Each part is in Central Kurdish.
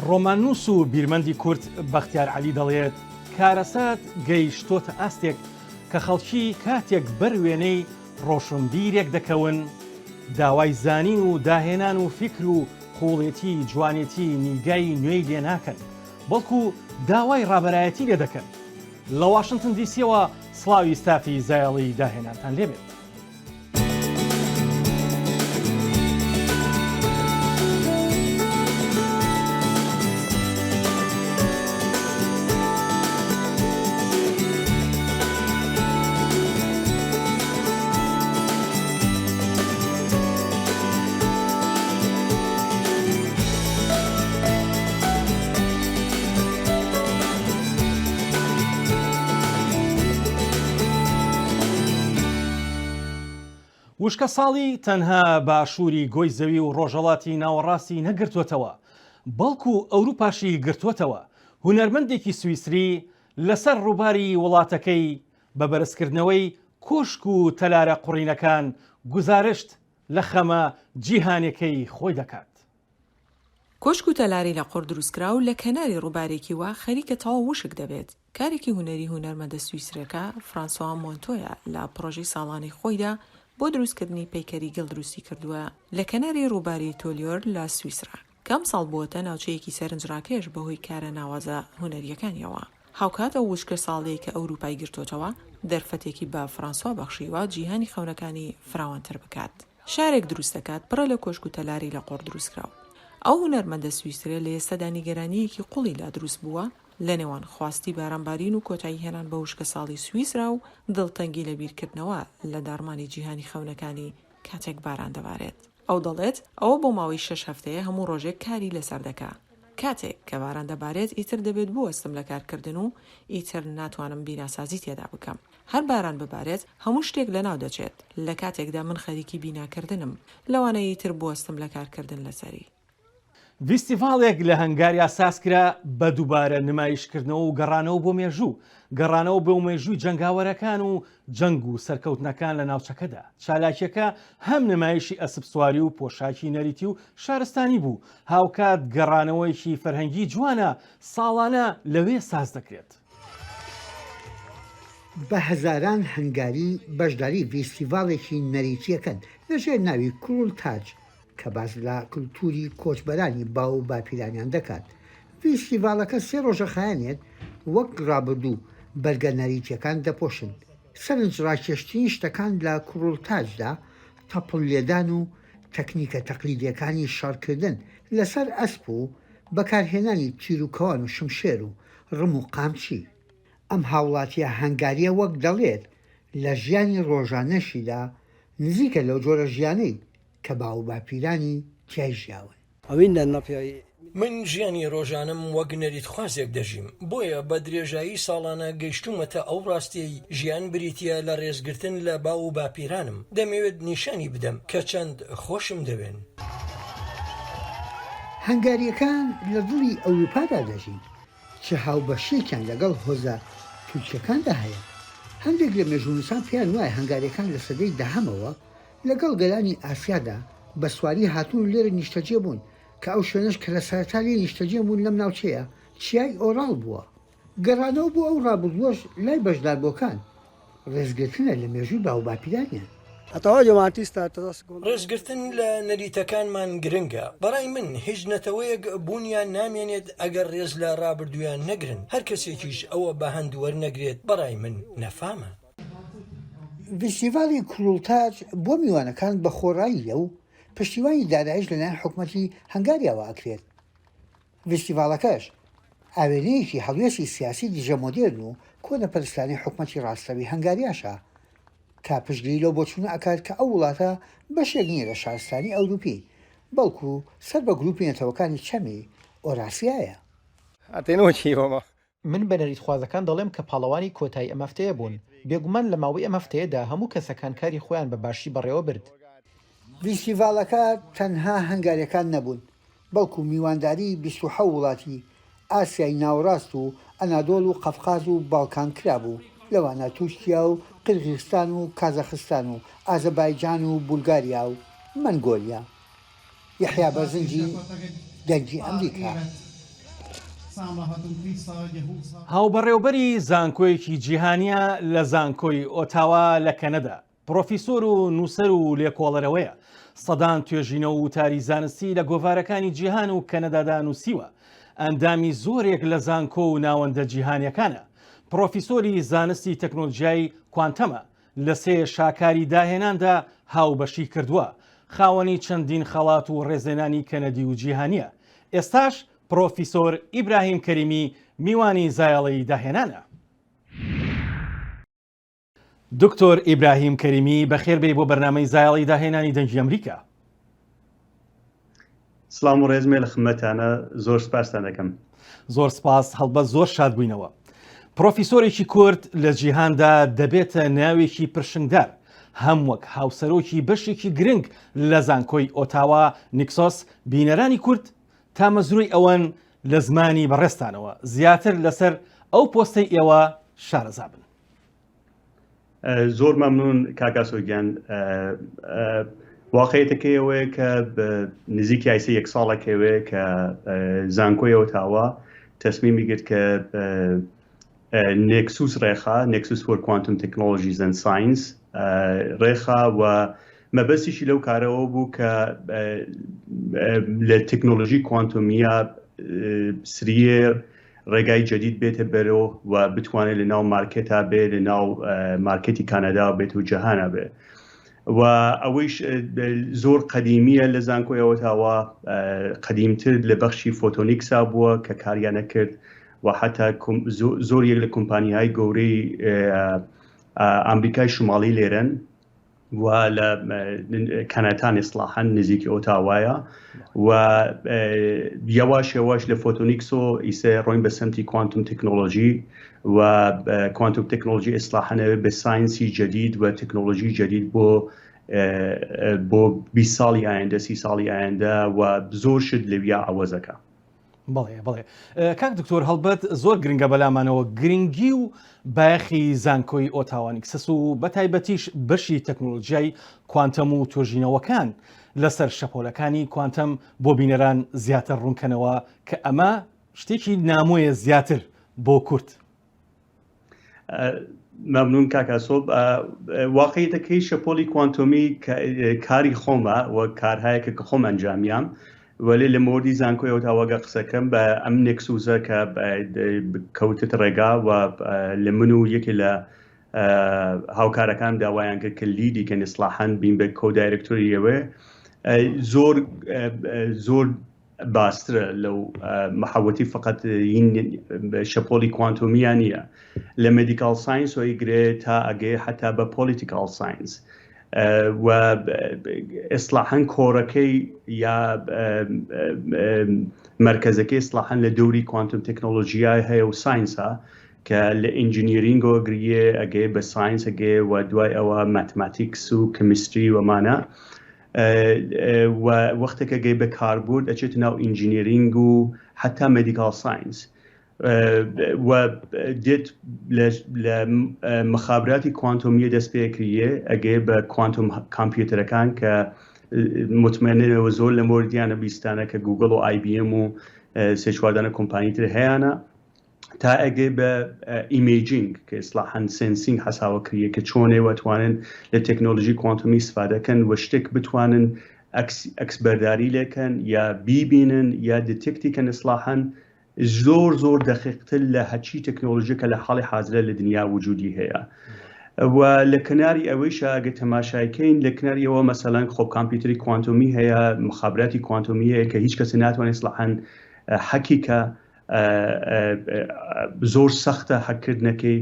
ڕۆمانوس و بیرمەندی کورد بەختیار عەلی دەڵێت کارەسات گەیشتۆتە ئاستێک کە خەڵکی کاتێک بەر وێنەی ڕۆشنبیرێک دەکەون داوای زانین و داهێنان و فکر و قوڵێتی جوانێتی نیگای نوێی لێ ناکەن بەڵکو داوای ڕابەرایەتی لێ دەکەن. لە واشنگتن دیسیەوە سڵاوی ستافی زایڵی داهێنانتان لێبێت. وشکە ساڵی تەنها باشووری گۆی زەوی و ڕۆژهەڵاتی ناوەڕاستی نەگرتووەتەوە بەڵکو ئەوروپاشی گرتووەتەوە. هونەرمەندێکی سویسری لەسەر ڕووباری وڵاتەکەی بە بەرزکردنەوەی کۆشک و تەلارە قوڕینەکان گزارشت لە خەمە جیهانەکەی خۆی دەکات. کۆشک و تەلاری لە قوڕ دروستکرا و لە کەناری ڕووبارێکی وا خەریکە تەواو وشک دەبێت. کارێکی هونەری هونەرمەندە سویسرەکە فرانسوا مۆنتۆیە لە پرۆژەی ساڵانی خۆیدا بۆ دروستکردنی پەیکەری گەڵ دروستی کردووە لە کەناری ڕووباری تۆلیۆر لە سویسرا. کەم ساڵ بووەتە ناوچەیەکی سەرنجڕاکێش بەهۆی کارە ناوازە هونەریەکانیەوە. هاوکات ئەو وشکە ساڵەیە کە ئەوروپای گرتوتەوە دەرفەتێکی بە فرانسوا بەخشیوە جیهانی خەونەکانی فراوانتر بکات. شارێک دروست دەکات پڕە لە کۆشک و تەلاری لە قوڕ دروستکراوە. ئەو هونەرمەندە سویسرە لە ئێستادا نیگەرانیەکی قوڵی لا دروست بووە لە نێوان خواستی بارانبارین و کۆتایی هێنان بە وشکە ساڵی سویسرا و دڵتەنگی لە بیرکردنەوە لە دارمانی جیهانی خەونەکانی کاتێک باران دەبارێت. ئەو دەڵێت ئەوە بۆ ماوەی 6 هەفتەیە هەموو ڕۆژێک کاری لەسەر دەکا. کاتێک کە باران دەبارێت ئیتر دەبێت بوەستم لە کارکردن و ئیتر ناتوانم بیناسازی تێدا بکەم. هەر باران ببارێت هەموو شتێک لەناو دەچێت. لە کاتێکدا من خەریکی بیناکردنم لەوانە ئیتر بوەستم لە کارکردن لەسەری. فیستیڤالێک لە هەنگاریا سازکرا بە دووبارە نمایشکردنەوە و گەڕانەوە بۆ مێژوو گەڕانەوە بۆ مێژووی جەنگاوەرەکان و جەنگ و سەرکەوتنەکان لە ناوچەکەدا. چالاکیەکە هەم نمایشی ئەسپ سواری و پۆشاکی نەریتی و شارستانی بوو. هاوکات گەڕانەوەیکی فەرهەنگی جوانە ساڵانە لەوێ ساز دەکرێت. بە هەزاران هەنگاری بەشداری فیستیڤالێکی نەریتیەکەن لەژێر ناوی کروڵ تاج کە باز لە کللتوری کۆچبەرانی باو و باپیرانیان دەکات. فیستیڤالەکە 3 ڕۆژە خایانێت وەک ڕابردوو بەرگە نەریتیەکان دەپۆشن. سەرنج ڕاکێشتنی شتەکان لە کروڵتاجدا تەپڵ لێدان و تەکنیکە تەقلیدیەکانی شارکردن لەسەر ئەسپ و بەکارهێنانی تیرروکەوان و شمشێر و ڕم و قامچی. ئەم هاوڵاتیە هەنگاریە وەک دەڵێت لە ژیانی ڕۆژانەشیدا نزیکە لەو جۆرە ژیانەی کە باو باپیرانی تیای ژیاون. من ژیانی ڕۆژانم وەک نەریتخوازێک دەژیم بۆیە بە درێژایی ساڵانە گەیشتومەتە ئەو ڕاستی ژیان بریتە لە ڕێزگرتن لە باو و باپیرانم. دەمەوێت نیشانی بدەم کە چەند خۆشم دەوێن. هەنگاریەکان لە دڵی ئەوروپادا دەژین چه هاوبەشێکیان لەگەڵ هۆزە تورکیەکاندا هەیە. هەندێک لە مێژوونووسان پێیان وایە هەنگاریەکان لە سەدەی داهەمەوە لەگەڵ گەلانی ئاسیادا بە سواری هاتوون لێرە نیشتەجێ بوون کە ئەو شوێنش کە لە سەرەتا لێ نیشتەجێ بوون لەم ناوچەیە چیای ئۆراڵ بووە. گەڕانەوە بۆ ئەو ڕابردووەش لای بەشداربووەکان ڕێزگرتنە لە مێژووی باو باپیرانیان. ڕێزگرتن لە نەریتەکانمان گرنگە. بەڕای من هیچ نەتەوەیەک بوونیان نامێنێت ئەگەر ڕێز لە ڕابردویان نەگرن. هەر کەسێکیش ئەوە بە هەند وەرنەگرێت بەڕای من نەفامە. فیستیڤالی کروڵتاج بۆ میوانەکان بە خۆڕاییە و پشتیوانی دارایش لەلایەن حکومەتی هەنگاریاوە ئەکرێت. فیستیڤالەکەش ئاوێنەیەکی هەڵوێستی سیاسی دیژە مۆدێرن و کۆنەپەرستانی حکومەتی ڕاستەوی هەنگاریاشە کە پشتگیری لەو بۆچوونە ئەکات کە ئەو وڵاتە بەشێک نییە لە شارستانی ئەوروپی بەڵکو سەر بە گروپی نەتەوەکانی چەمی ئۆراسیایە. من بە نەریتخوازەکان دەڵێم کە پاڵەوانی کۆتایی ئەم هەفتەیە بوون. بێگومان لە ماوەی ئەم هەفتەیەدا هەموو کەسەکان کاری خۆیان بە باشی بەڕێوە برد. فیستیڤالەکە تەنها هەنگاریەکان نەبوون بەڵکو میوانداری 27 وڵاتی ئاسیای ناوەڕاست و ئەنادۆڵ و قەفقاز و باڵکان کرابوو لەوانە تورکیا و قرغیزستان و کازاخستان و ئازەربایجان و بولگاریا و مەنگۆلیا. یەحیا بەرزنجی دەنگی ئەمریکا. هاوبەڕێوەبەری زانکۆیەکی جیهانیە لە زانکۆی ئۆتاوا لە کەنەدا پرۆفیسۆر و نووسەر و لێکۆڵەرەوەیە سەدان توێژینەوە و تاری زانستی لە گۆڤارەکانی جیهان و کەنەدادا نووسیوە ئەندامی زۆرێک لە زانکۆ و ناوەندە جیهانیەکانە پرۆفیسۆری زانستی تەکنۆلۆژیای کوانتەمە لە سێ شاکاری داهێناندا هاوبەشی کردووە خاوەنی چەندین خەڵات و ڕێزێنانی کەنەدی و جیهانیە ئێستاش پرۆفیسۆر ئیبراهیم کەریمی میوانی زایاڵی داهێنانە دکتۆر ئیبراهیم کەریمی بەخێربێ بۆ بەرنامەی زایاڵی داهێنانی دەنگی ئەمریکا سلام و ڕێزمێ لە خمەتانە زۆر سپاسان دەکەم زۆر سپاس هەڵبەت زۆر شاد بووینەوە پرۆفیسۆرێکی کورد لە جیهاندا دەبێتە ناوێکی پرشنگدار هەم وەک هاوسەرۆکی بەشێکی گرنگ لە زانکۆی ئۆتاوا نیکسۆس بینەرانی کورد تا مەزروی ئەوەن لە زمانی بەڕێستانەوە زیاتر لەسەر ئەو پۆستەی ئێوە شارەزا بن زۆر مەمنون کاکاسۆگیان واقعیتەکەیەوەیە کە نزیکی ئایسە یەک ساڵێکەوەیە کە زانکۆی ئۆتاوا تەسمیمی گرت کە نێکسوس ڕێخا نێکسوس فۆر کوانتم تەکنۆلۆژیز ئەند ساینس ڕێخا و مەبەستیشی لەو کارەوە بوو کە لە تەکنۆلۆژی کوانتۆمیە سریێر ڕێگای جدید بێتە بەرەوە و بتوانێت لە ناو مارکێتا بێت لە ناو مارکێتی کانەدا بێت و جەهانە بێت و ئەوەیش زۆر قەدیمیە لە زانکۆی ئۆتاوا قەدیمتر لە بەخشی فۆتۆنیکسا بووە کە کاریانە کرد و حتا زۆر یەک لە کۆمپانیای گەورەی ئەمریکای شماڵی لێرن و لە کەنەتان ئیسلاحەن نزیکی ئۆتاوایە و یەواش لە فۆتۆنیکسۆ ئیسە ڕۆین بە سەمتی کوانتم تەکنۆلۆژی و کوانتم تەکنۆلۆژی ئیسلاحەنەوە بە ساینسی جدید و تەکنۆلۆژی جدید بۆ 20 ساڵی ئایندە 30 ساڵی ئایندە و زۆر شت لەویا ئەوەزەکە بەڵێ کاک دکتۆر هەڵبەت زۆر گرنگە بەلامانەوە گرنگی و باەخی زانکۆی ئۆتاوانیکسەس و بەتایبەتیش بەشی تەکنۆلۆژیای کوانتەم و تۆژینەوەکان لەسەر شەپۆلەکانی کوانتەم بۆ بینەران زیاتر ڕوونکەنەوە کە ئەمە شتێکی نامۆیە زیاتر بۆ کورد مەمنون کاکاسۆب واقعیتەکەی شەپۆلی کوانتۆمی کاری خۆمە و کارهایەکە کە خۆم ئەنجامیام ولی لە مۆردی زانکۆی ئۆتاواگە قسەکەم بە ئەم نێکسوزە کە کەوتت ڕێگا و لە من و یەکی لە هاوکارەکان داوایان کرد کە لیدی کە ئیسلاحەن بین بە کۆدایرکتۆریەوە زۆر باسترە لەو محەوەتی فقط شەپۆلی کوانتۆمیان نییە لە مێدیکال ساینس و ئیگرێ تا ئەگەی حتا بە پۆلیتیکال ساینس و ئیسلاحەن کۆڕەکەی یا مرکزەکەی ئیسلاحەن لە دەوری کوانتم تەکنۆلۆژیای هەیە و ساینسە کە لە ئینجینیرینگۆ گریە ئەگەی بە ساینس ئەگەی و دوای ئەوە ماتماتیکس و کمیستری ومانە و وەختێکە گەی بە کاربوود ئەچێت ناو ئینجینیرینگ و حتا مێدیکال ساینس و دێت لە مخابراتی کوانتۆمیە دەست پێکریە ئەگەی بە کوانتۆم کامپیوتەرەکان کە مطمئنەوە زۆر لە مۆردیانە بیستانە کە گوگل و IBM و سێ چواردانە کۆمپانی تر هەیەە تا ئەگەی بە ئیمێجینگ کە ئیسلاحەن سنسینگ حەساوەکریە کە چۆنێ وەتوانن لە تەکنۆلۆژی کوانتۆمی استفادەکەن و شتێک بتوانن ئەکس بەرداری لێکەن یا بیبینن یا دتێکتیکەن ئیسلاحەن زۆر دەقیقتر لە هەچی تەکنۆلۆژیکە لە حاڵی حاضرە لە دنیا وجودی هەیە و لە کناری ئەوەیش ئەگە تەماشایکەین لە کناریەوە مەسەلەن خۆ کامپیوتەری کوانتۆمی هەیە مخابراتی کوانتۆمی هەیە کە هیچ کەس ناتوانێت ئیسلاحەن حەقیقە زۆر سەختە حەکردنەکەی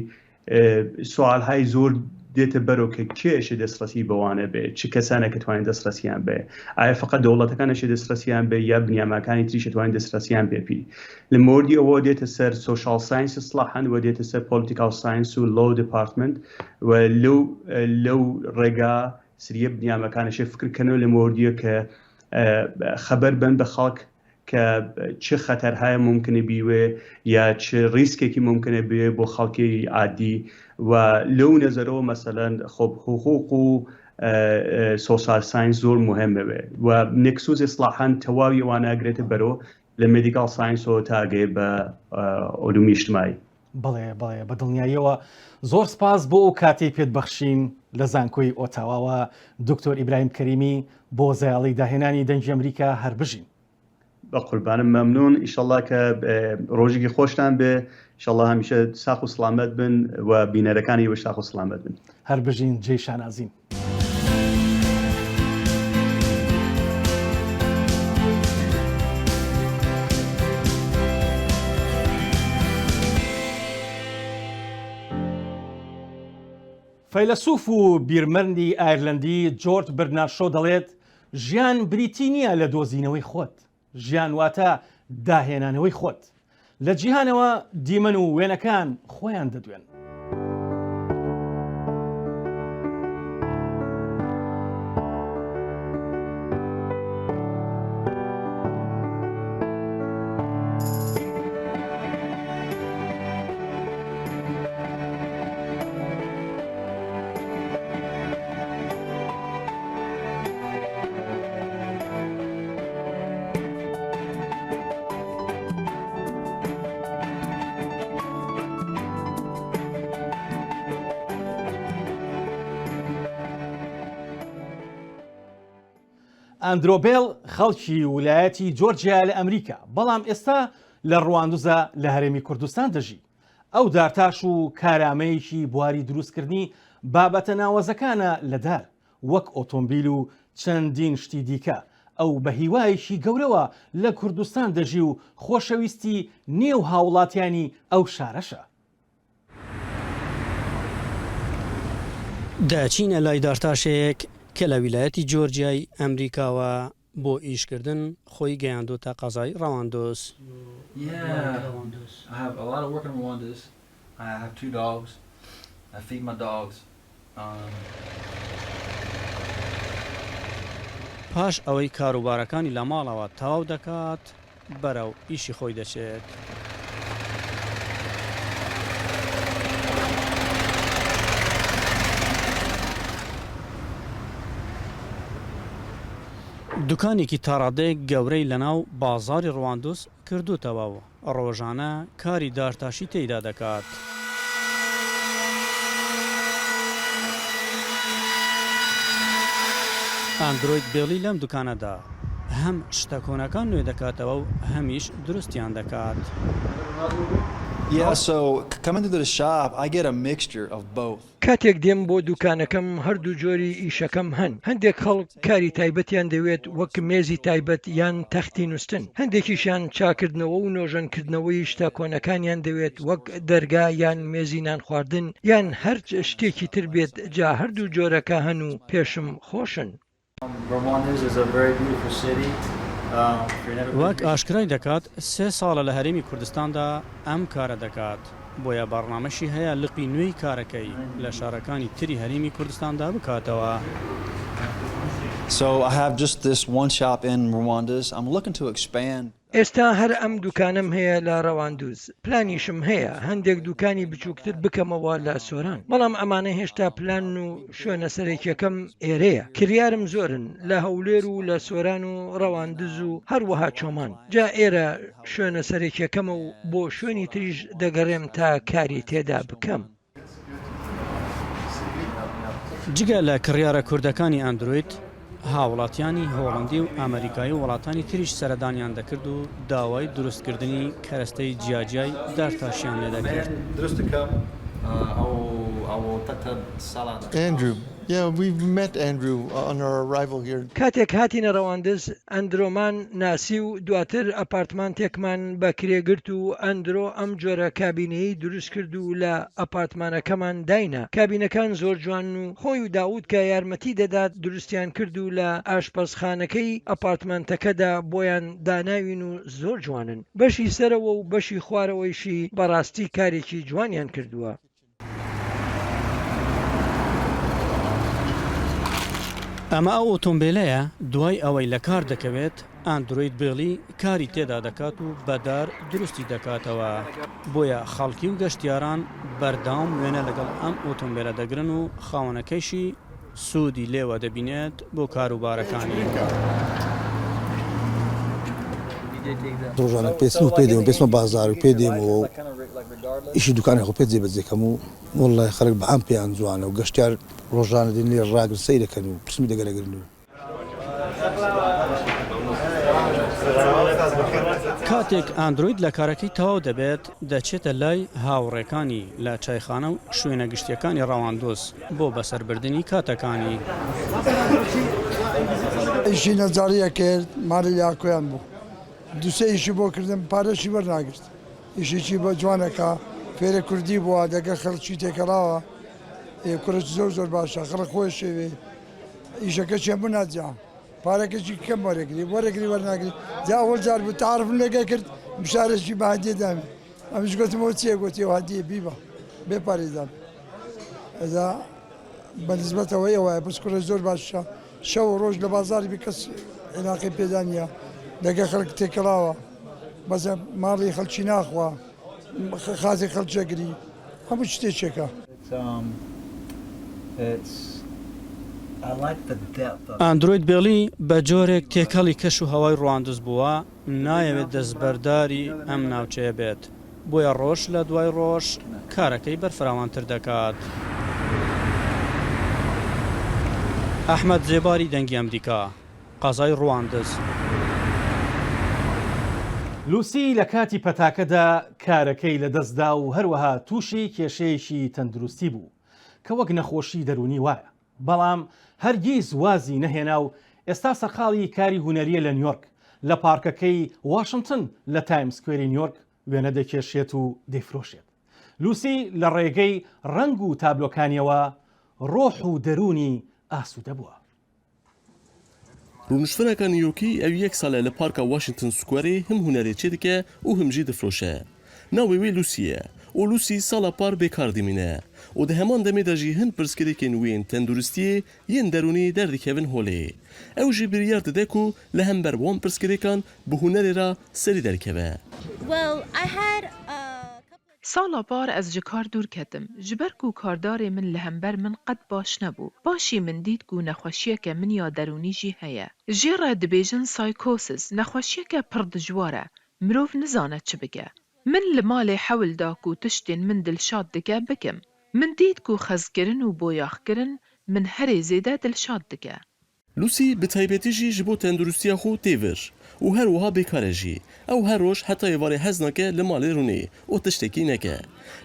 سوالهای زۆر دێتە بەرەو کە کێشە دەستڕەسی بەوانە بێ چ کەسانێک توانین دەستڕەسیان بێ ئایا فقط دەوڵەتەکانەشە دەستڕەسیان بێ یا بنیاماکانی تریشە توانین دەستڕەسیان بێپی لە مۆردی ئەوە دێتە سەر سۆشال ساینس ئیسلاحەن و دێتە سەر پۆلیتیکال ساینس و لۆ دپارتمنت و لەو ڕێگا سریە بنیامەکانەشە فکرکەنەوە لە مۆردیە کە خەبەر بن بە خەڵک کە چه خەتەرهای ممکنە بیوێ یا چه ریسکێکی ممکنە بێ بۆ خەڵکی عادی و لەو نەزەرەوە مەسەلەن خۆ حقوق و سۆسیال ساینس زۆر مهمە بێ و نێکسوس ئیسلاحەن تەواوی وانە ئەگرێتە بەرەوە لە مدیکال ساینسەوە تاگەی بە علومی اجتماعی. بڵێ بە دڵنیاییەوە زۆر سپاس بۆ ئەو کاتەی پێت بەخشین لە زانکۆی ئۆتاواوە دکتۆر ئیبراهیم کەریمی بۆ زایاڵی داهێنانی دەنگی ئەمریکا هەربژین. بە قوربانم مەمنون ئیشەڵڵا کە ڕۆژێکی خۆشتان بێ ئیشەڵڵا هەمیشە ساخ و سلامەت بن و بینەرەکانی وە ساخ و سلامەت بن. هەربژین جێی شانازین. فەیلسوف و بیرمەرنی ئایرلەندی جۆرج برنارد شۆ دەڵێت ژیان بریتی نییە لە دۆزینەوەی خۆت، ژیان واتە داهێنانەوەی خۆت. لە جیهانەوە دیمەن و وێنەکان خۆیان دەدوێن. ئەندرۆبێڵ خەڵکی ویلایەتی جۆرجیا لە ئەمریکا، بەڵام ئێستا لە ڕواندوزە لە هەرێمی کوردستان دەژی. ئەو دارتاش و کارامەیەکی بواری دروستکردنی بابەتە ناوەزەکانە لەدار وەک ئۆتۆمبیل و چەندین شتی دیکە. ئەو بە هیوایەکی گەورەوە لە کوردستان دەژی و خۆشەویستی نێو هاوڵاتیانی ئەو شارەشە. داچینە لای دارتاشەیەک کە لە ویلایەتی جۆرجیای ئەمریکاوە بۆ ئیشکردن خۆی گەیاندۆتە قەزای ڕەواندۆز. پاش ئەوەی کاروبارەکانی لە ماڵەوە تەواو دەکات بەرەو ئیشی خۆی دەچێت. دوکانێکی تاڕادەیەک گەورەی لەناو بازاری ڕواندۆز کردوتەوە و ڕۆژانە کاری دارتاشی تێیدا دەکات. ئەندرۆید بێڵی لەم دوکانەدا هەم شتە کۆنەکان نوێ دەکاتەوە و هەمیش دروستیان دەکات. کاتێک دێم بۆ دوکانەکەم هەردوو جۆری ئیشەکەم هەن. هەندێک خەڵک کاری تایبەتیان دەوێت وەک مێزی تایبەت یان تەختی نووسن. هەندێکیشیان چاکردنەوە و نۆژەنکردنەوەی شتە کۆنەکانیان دەوێت وەک دەرگا یان مێزی نان خواردن یان هەر شتێکی تر بێت. جا هەردوو جۆرەکە هەن و پێشم خۆشن. وەک ئاشکرای دەکات 3 ساڵە لە هەرێمی کوردستاندا ئەم کارە دەکات. بۆیە بەڕنامەشی هەیە لقی نوێی کارەکەی لە شارەکانی تری هەرێمی کوردستاندا بکاتەوە. ئێستا هەر ئەم دوکانم هەیە لە ڕەواندوز. پلانیشم هەیە هەندێک دوکانی بچووکتر بکەمەوە لە سۆران، بەڵام ئەمانە هێشتا پلان و شوێنە سەرێکیەکەم ئێرەیە. کریارم زۆرن لە هەولێر و لە سۆران و ڕەواندز و هەروەها چۆمان. جا ئێرە شوێنە سەرێکیەکەمە و بۆ شوێنی تریش دەگەڕێم تا کاری تێدا بکەم. جگە لە کڕیارە کوردەکانی ئەندروید، هاوڵاتیانی هۆڵندی و ئەمریکایی و وڵاتانی تریش سەردانیان دەکرد و داوای دروستکردنی کەرەستەی جیاجای دارتاشیان لێ دەکرد. کاتێک هاتینە ڕەواندز ئەندرۆمان ناسی و دواتر ئەپارتمانتێکمان بەکرێگرت و ئەندرۆ ئەم جۆرە کابینەی دروست کرد و لە ئەپارتمانەکەمان داینە. کابینەکان زۆر جوان و خۆی و داود کە یارمەتی دەدات دروستیان کرد و لە ئاشپەزخانەکەی ئەپارتمانتەکەدا بۆیان داناوین و زۆر جوانن. بەشی سەرەوە و بەشی خوارەوەیشی بەڕاستی کارێکی جوانیان کردووە. ئەمە ئەو ئۆتۆمبیلەیە دوای ئەوەی لە کار دەکەوێت ئەندروید بێڵی کاری تێدا دەکات و بەدار دروستی دەکاتەوە. بۆیە خەڵکی و گەشتیاران بەردەوام وێنە لەگەڵ ئەم ئۆتۆمبیلە دەگرن و خاوەنەکەیشی سوودی لێوە دەبینێت بۆ کاروبارەکانی. ڕۆژانە پێچم و پێ دێم پێچمە بازار و پێ دێمەوە ئیشی دوکانی خۆ پێ جێبەجێکەم و وەڵڵای خەڵک بە ئەم پێیان جوانە و گەشتیار ڕۆژانە دێن لێ ڕاگر سەی دەکەن و پرسمی دەگەرەگرن و کاتێک ئاندروید لە کارەکەی تەواو دەبێت دەچێتە لای هاوڕێکانی لە چایخانە و شوێنە گشتیەکانی ڕەواندۆز بۆ بەسەربردننی کاتەکانی ئیشی نەجاریە کرد ماری یاکۆیان بوو دووسێ ئیشی بۆ کردم پارەشی وەرناگرت ئیشێکی بە جوانەکە فێرە کوردی بووە دەگە خەڵکی تێکەڵاوە کوڕێک زۆر باشە خەڵک خۆی شێوێ ئیشەکە چێ بوو ناجا پارێکێکی کەم وەرەگری وەرناگری جا ئەوەل جار بوو تعرفم لەگە کرد بشارێکی بە هەدیە دامی ئەمیش گوتمەوە چیە گوتی هەدیە بیبە بێ پارێزان ئەدا بەنسبەتەوەی ئەوە بەس کوڕە زۆر باشە شەو ڕۆژ لە بازاری بی کەس عێلاقی پێدانە دەگە خەڵک تێکەڵاوە بەزە ماڵی خەڵکی ناخوا خازی خەڵچەگری هەموو شتێکێکە ئاندروید بێڵی بە جۆرێک تێکەڵی کەش و هەوای ڕواندز بووە نایەوێت دەستبەرداری ئەم ناوچەیە بێت بۆیە ڕۆژ لە دوای ڕۆژ کارەکەی بەرفراوانتر دەکات. ئەحمەد زێباری دەنگی ئەمریکا قازای ڕواندز. لوسی لە کاتی پەتاکەدا کارەکەی لە دەستدا و هەروەها تووشی کێشەیەکی تەندروستی بوو کە وەک نەخۆشی دەرونی وایە بەڵام هەرگیز وازی نەهێنا و ئێستا سەرقاڵی کاری هونەریە لە نیویۆرک لە پارکەکەی واشنگتن لە تایمسکوێری نیویۆرک وێنە دەکێشێت و دەیفرۆشێت. لوسی لە ڕێگەی ڕنگ و تابلۆکانیەوە ڕۆح و دەرونی ئاسوودە بووە. ڕونشتنەکە نیویۆرکی ئەو یەک ساڵە لە پارکە واشنگتن سکوێری هەم هونەرێکی دکە و هەمژی دەفرۆشە. ناوی وێ لوسیە و لوسی ساڵە پار بێکار دێمینە و دە هەمان دەمێدەژی هەند پرسکرێکێن وێن تەندروستیە یەن دەرونی دەردیکەون هۆلێ ئەو ژی بریار دەدەک و لە هەمبەر وان پرسکرێکان بە هونەرێرا سەری دەرکەوە. ساڵا پار ez ji kar dûr ketim ji ber ku kardarê min li hember min qet baş nebû başî min dît ku nexweşiyeke min ya derûnî jî heye jê re dibêjin psychosis nexweşiyeke pir dijwar e mirov nizane çi bike min li malê hewl da ku tiştên min dilşad dike bikim min dît ku xezkirin û boyaxkirin min herê zêde dilşad dike. لوسی bi taybetî jî ji bo tenduristiya xwe têvir û her wiha bêkar e jî ew her roj heta êvarê hez nake li malê rûnê û tiştekî neke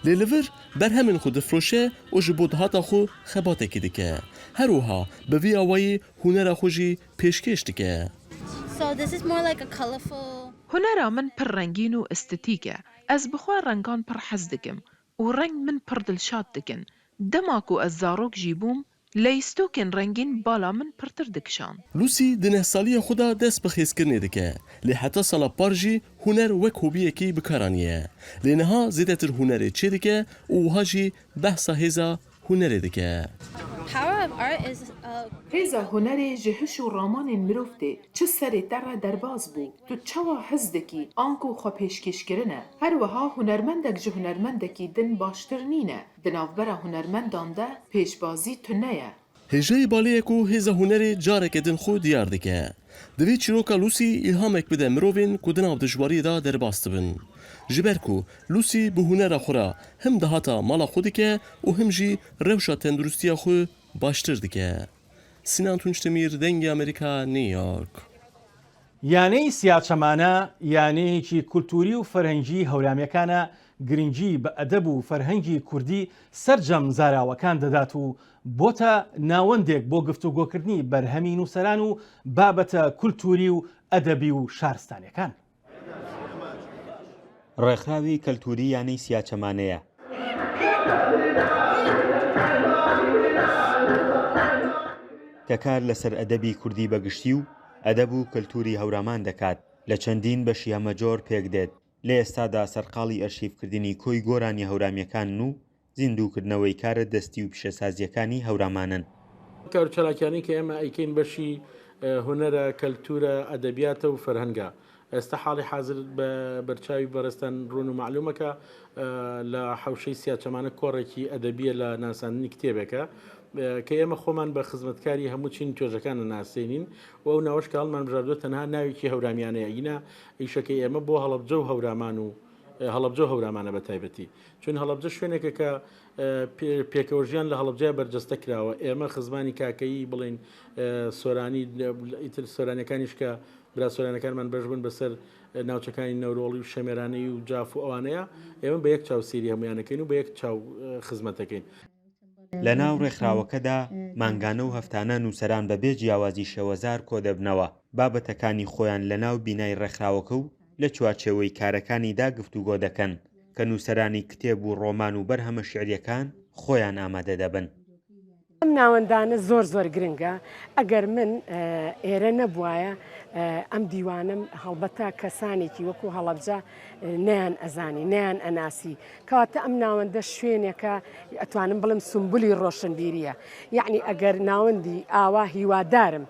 lê li vir berhemên xwe difroşe û ji bo dihata xwe xebatekî dike her wiha bi vî awayî hunera xwe jî pêşkêş dike. Hunera min pir rengîn û estetîk e ez bi xwe rengan pir hez dikim û reng min pir dilşad dikin dema ku ez zarok jî bûm leystokên rengîn bala min pirtir dikişan. لوسی di nehsaliya xwe da dest bi xêzkirinê dike lê heta sala par jî huner wek hobiyekî bikaranîye lê niha zêdetir hunerê çê dike û wiha jî behsa hêza hunerê dike. Hêza hunerê ji hiş û ramanên mirov tê çi serê te re derbas bû tu çawa hez dikî an ku xwe pêşkêşkirin e her wiha hunermendek ji hunermendekî din baştir nîne di navbera hunermendan de pêşbazî tune ye. Hêjeyê balêyek û hêza hunerê careke din xwe diyar dike. Divê çîroka Lûsî îlhamek bide mirovên ku di nav dijwariyê da derbas dibin. Ji ber ku Lûsî bi hunera xwe re him dihata mala xwe dike û him jî rewşa tendurustiya xwe baştir dike. Sinan Tunçdemir dengê Amerîka New York. یانەی سیاچەمانە یانەیەکی کولتوری و فەرهەنگی هەورامیەکانە گرنگی بە ئەدەب و فەرهەنگی کوردی سەرجەم زاراوەکان دەدات و بۆتە ناوەندێک بۆ گفتوگۆکردنی بەرهەمی نووسەران و بابەتە کولتوری و ئەدەبی و شارستانیەکان. ڕێکخراوی کەلتوری یانەی سیاچەمانەیە کە کار لەسەر ئەدەبی کوردی بەگشتی و ئەدەب و کەلتوری هەورامان دەکات لە چەندین بەشی ئەمەجۆر پێک دێت لە ئێستادا سەرقاڵی ئەرشیڤکردنی کۆی گۆرانی هەورامیەکان و زیندووکردنەوەی کارە دەستی و پیشەسازیەکانی هەورامانن. کارچالاکیانی کە ئێمە ئەیکەین بەشی هونەرە کەلتورە ئەدەبیاتە و فەرهەنگە ئێستا حاڵی حاضر بە بەرچاوی بەڕێستان ڕوون و معلومەکە لە حەوشەی سیاچەمانە کۆڕێکی ئەدەبیە لە ناساندنی کتێبێکە کە ئێمە خۆمان بە خزمەتکاری هەموو چین توێژەکانە ناسێنین و ئەو ناوەش کە هەڵمان بژاردووە تەنها ناوێکی هەورامانەیە ئینا ئیشەکەی ئێمە بۆ هەڵەبجە و هەورامان و هەڵەبجە هەورامانە بە تایبەتی چون هەڵەبجە شوێنێکە کە پێکەوەژیان لە هەڵەبجەیە بەرجەستە کراوە ئێمە خزمانی کاکەیی بڵین سۆرانی ئیتر سۆرانەکانیش کە برا سۆرانەکانمان بەش بن بەسەر ناوچەکانی نەورۆڵی و شەمێرانەی و جاف و ئەوانەیە ئێمە بە یەک چاو سێری هەمویانەکەین و بە یەک چاو خزمەتەکەین. لە ناو ڕێکخراوەکەدا مانگانە و هەفتانە نووسەران بەبێ جیاوازی شێوەزار کۆ دەبنەوە بابەتەکانی خۆیان لە ناو بینای ڕێکخراوەکە و لە چوارچێوەی کارەکانیدا گفتوگۆ دەکەن کە نووسەرانی کتێب و ڕۆمان و بەرهەمە شعریەکان خۆیان ئامادە دەبن. ئەم ناوەندانە زۆر گرنگە ئەگەر من ئێرە نەبوایە ئەم دیوانم هەڵبەتە کەسانێکی وەکو هەڵەبجە نیان ئەزانی نیان ئەناسی کەواتە ئەم ناوەندە شوێنێکە ئەتوانم بڵم سمبولی ڕۆشنبیریە یعنی ئەگەر ناوەندی ئاوا هیوادارم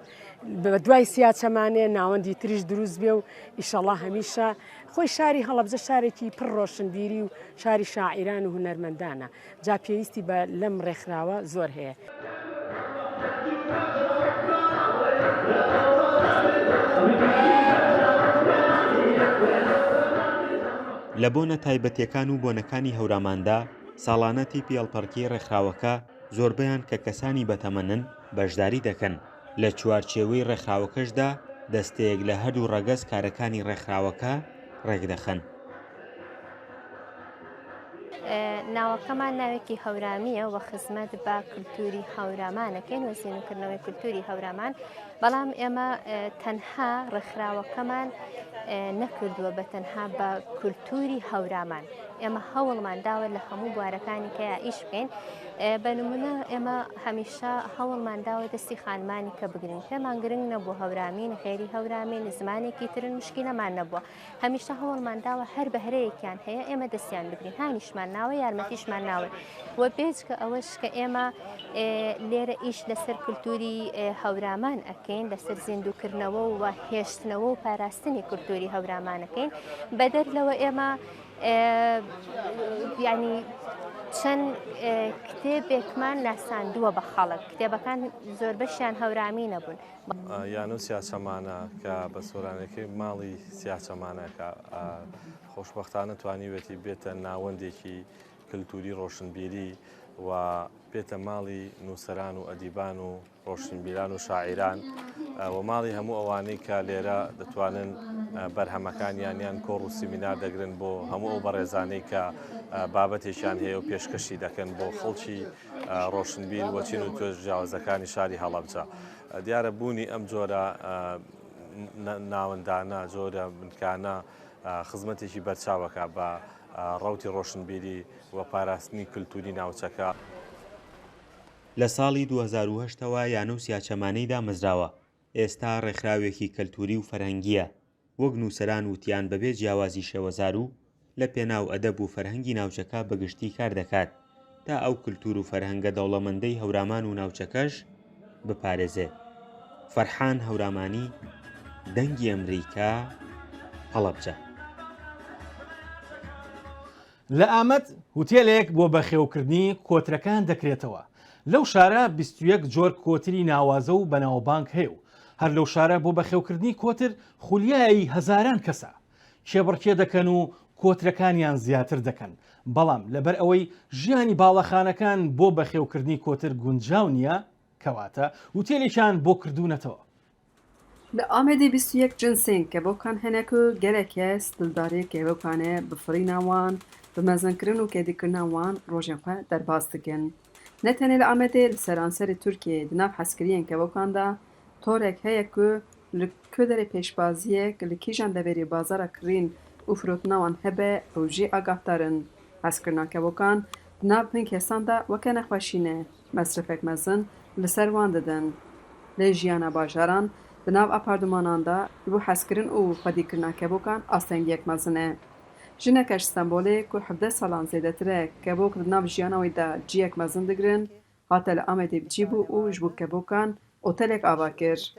بە دوای سیاچەمانێ ناوەندی تریش دروست بێ و ئیشەڵا هەمیشە خۆی شاری هەڵەبجە شارێکی پڕ ڕۆشنبیری و شاری شاعیران و هونەرمەندانە جا پێویستی بە لەم ڕێکخراوە زۆر هەیە. لە بۆنە تایبەتیەکان و بۆنەکانی هەوراماندا ساڵانە تیپی هەڵپەرکیی ڕێکخراوەکە زۆربەیان کە کەسانی بەتەمەنن بەشداری دەکەن لە چوارچێوەی ڕێکخراوەکەشدا دەستەیەک لە هەردوو ڕەگەز کارەکانی ڕێکخراوەکە ڕێکدەخەن. ناوەکەمان ناوێکی هەورامیە و خزمەت بە کولتوری هەورامانەکەین و زیینکردنەوەی کولتوری هەورامان بەڵام ئێمە تەنها ڕێکخراوەکەمان نەکردووە بە تەنها بە کولتوری هەورامان ئێمە هەوڵمان داوە لە هەموو بوارەکانی کە ئیش بکەین بە نمونە ئێمە هەمیشە هەوڵمان داوە دەستی خانمانی کە بگرین پێمان گرنگ نەبوو هەورامین خێری هەورامین زمانێکی ترن مشکلەمان نەبووە هەمیشە هەوڵمان داوە هەر بەهرەیەکیان هەیە ئێمە دەستیان بگرین هانیشمان ناوە یارمەتیشمان ناوە وە بێجکە ئەوەش کە ئێمە لێرە ئیش لەسەر کولتوری هەورامان ئەکەین لەسەر زیندووکردنەوە و هێشتنەوە و پاراستنی کولتوری هەورامانەکەین بەدەر لەوە ئێمە ینی چەند کتێبێکمان ناساندووە بە خەڵک کتێبەکان زۆر بەشیان هەورامی نەبوون یان و سیاچەمانە کە بە سۆرانەکەی ماڵی سیاچەمانەکە خۆشبەختانە توانیوێتی بێتە ناوەندێکی کللتوری ڕۆشنبیری و بێتە ماڵی نووسەران و ئەدیبان و ڕۆشنبیران و شاعیران و ماڵی هەموو ئەوانەی کە لێرە دەتوانن بەرهەمەکانیان کۆڕ و سیمینار دەگرن بۆ هەموو ئەو بەڕێزانەی کە بابەتێکیان هەیە و پێشکەشی دەکەن بۆ خەڵکی ڕۆشنبیر وەچین و توێژ جیاوازەکانی شاری هەڵەبجە دیارە بوونی ئەم جۆرە ناوەندانە جۆرە بنکانە خزمەتێکی بەرچاوەکە بە ڕەوتی ڕۆشنبیری و پاراستنی کللتوری ناوچەکە. لە ساڵی 2010ەوە یانە و سیاچەمانەی دامەزراوە ئێستا ڕێکخراوێکی کەلتوری و فەرهەنگیە وەک نووسەران وتیان بەبێ جیاوازی شێوەزار و لە پێناو ئەدەب و فەرهەنگی ناوچەکە بەگشتی کار دەکات تا ئەو کللتور و فەرهەنگە دەوڵەمەندەی هەورامان و ناوچەکەش بپارێزێت. فەرحان هەورامانی دەنگی ئەمریکا هەڵەبجە. لە ئامەد هوتێلێک بۆ بەخێوکردنی کۆترەکان دەکرێتەوە لەو شارە 21 جۆر کۆتری ناوازە و بەناوبانک هەیە و هەر لەو شارە بۆ بەخێوکردنی کۆتر خولیایی هەزاران کەسە کێبڕکێ دەکەن و کۆترەکانیان زیاتر دەکەن بەڵام لەبەر ئەوەی ژیانی باڵەخانەکان بۆ بەخێوکردنی کۆتر گونجاو نییە کەواتە هوتێلێکیان بۆ کردوونەتەوە. لە ئامێدی 21 جنسین کێبۆکان هەنێک و گەلێک کەس دڵداری کێبۆکانێ بفریناوان بمەزنکردن و کێدیکردناوان ڕۆژێن خۆ دەرباز دەکەن. نەتەنێ لە ئامێدێ لە سەرانسەری تورکیە دناو حەسکریان کێبۆکاندا تۆرێک هەیە ku li Kûderê pêşbaziyek li kîjan deverê bazara kirîn û firotinawan hebe ew jî agahdar in. Hezkirina kevokan di nav hin kesan de weke nexweşîne mesrifek mezin li ser wan didin. Lê jiyana bajaran di nav apartmanan de ji bo hezkirin û xwedîkirina kevokan astengiyek mezin e. Jinek ji Stenbolê ku 17 salan zêdetir e kevok di nav jiyana wê de ciyek mezin digirin hate li Amedê bicîbû û ji bo kevokan otelek ava kir.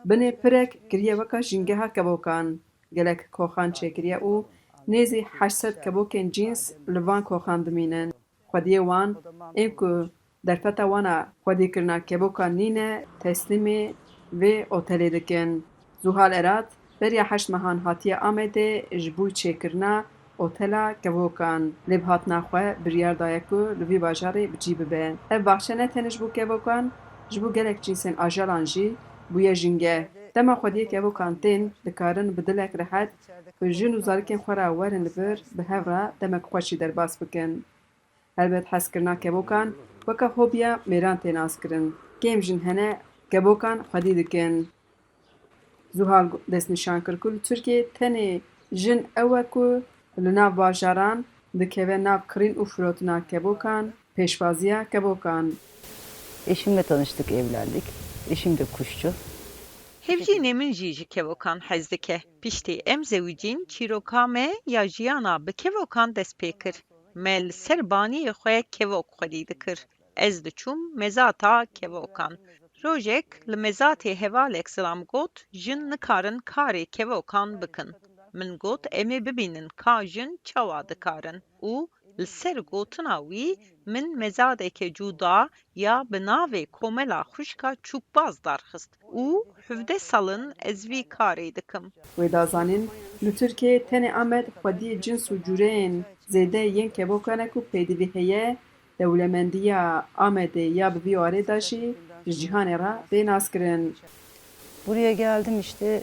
Binê pirek kiriye weka jîngeha kevokan. Gelek koxan çêkiriye û nêzî 800 kevokên cîns li van koxan dimînin. Xwediyê wan ên ku دەرفەتە وانە خودیکردنا کێبۆکان نینە تەسلیمێ vê otelê dikin. Zuhal Erat beriya 8 mehan hatiye Amedê ji bo çêkirina otela kevokan. Lê bi hatina xwe biryar daye ku li vî bajarê bicî bibe. Ev baxçe ne tenê ji bo kevokan, ji bo gelek cînsên ajalan jî bûye jîngeh. Dema xwediyê kevokan tên dikarin bi dilek rehet bi jin û zarokên xwe re werin li vir bi hev re demek xweşî derbas bikin. Helbet hezkirina kevokan weka hobiya mêran tê naskirin. Kêm jin hene kevokan xwedî dikin. Zuhal destnîşan kir ku li Tirkiyê tenê jin ew e ku li nav bajaran dikeve nav kirîn û firotina kevokan, pêşvaziya kevokan. Eşimle tanıştık, evlendik. Eşim de kuşçu. Hevjînê min jî ji kevokan hez dike. Piştî em zewicîn çîroka me ya jiyana bi kevokan dest pê kir. Me li ser baniyê xwe kevok xwedî dikir. Ez diçûm mezata kevokan. Rojek li mezatê hevalek zilam got, jin nikarin karê kevokan bikin. Min got em ê bibînin ka jin çawa dikarin û li ser gotina wî min mezadeke cuda ya bi navê komela xwişka çûkbaz darxist û 17 salin ez vî karê dikim. Wê dazanîn li Tirkiyê tenê Amed xwediyê cins û cûreyên zêde yên kevokan e ku pêdivî heye dewlemendiya Amedê ya bi vî warê de jî ji cîhanê re vê naskirin. Buraya geldim işte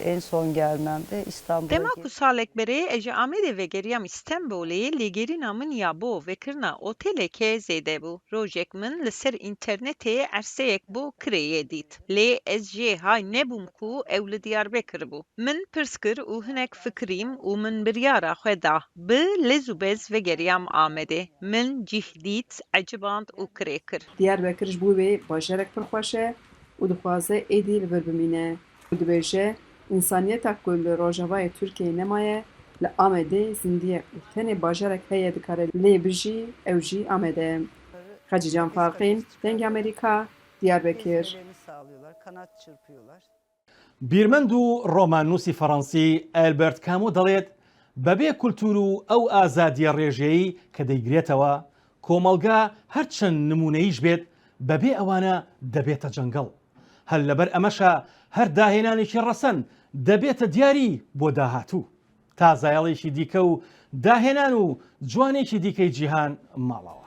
en son gelmemde İstanbul'a. Dema ku salek berê ez ji Amedê vegeriyam İstanbulê lêgerîna min ya bo vekirina oteleke zêde bû. Rojek min li ser internetê erseyek bo kirêyê dît. Lê ez jê hay nebûm ku ew li Diyarbekir bû. Min pirs kir û hinek fikirîm û min biryara xwe da. Bi lez û bez vegeriyam Amedê. Min cih dît, eciband û kirê kir. Diyarbekir ji bo wê bajarek pir xweş e û dixwaze êdî li vir bimîne. û dibêje însaniyeta ku li rojavayê Tirkiyeyê nemaye li Amedê zindiye û tenê bajarek heye dikare lê bijî ew jî Amedê. Xecî Can Farqîn, Dengê Amerîka, Diyarbekir. Kanat çırpıyorlar. بیرمەند و ڕۆماننووسی فەڕەنسی ئەلبەرت کامۆ دەڵێت بەبێ کولتور و ئەو ئازادیە ڕێژەیەی کە دەیگرێتەوە کۆمەلگا هەرچەند نمونەیش بێت بەبێ ئەوانە دەبێتە جەنگەڵ. هەر لەبەر ئەمەشە هەر داهێنانێکی ڕەسەن دەبێتە دیاری بۆ داهاتوو تا زایەڵێکی دیکە و داهێنان و جوانێکی دیکەی جیهان ماڵەوە.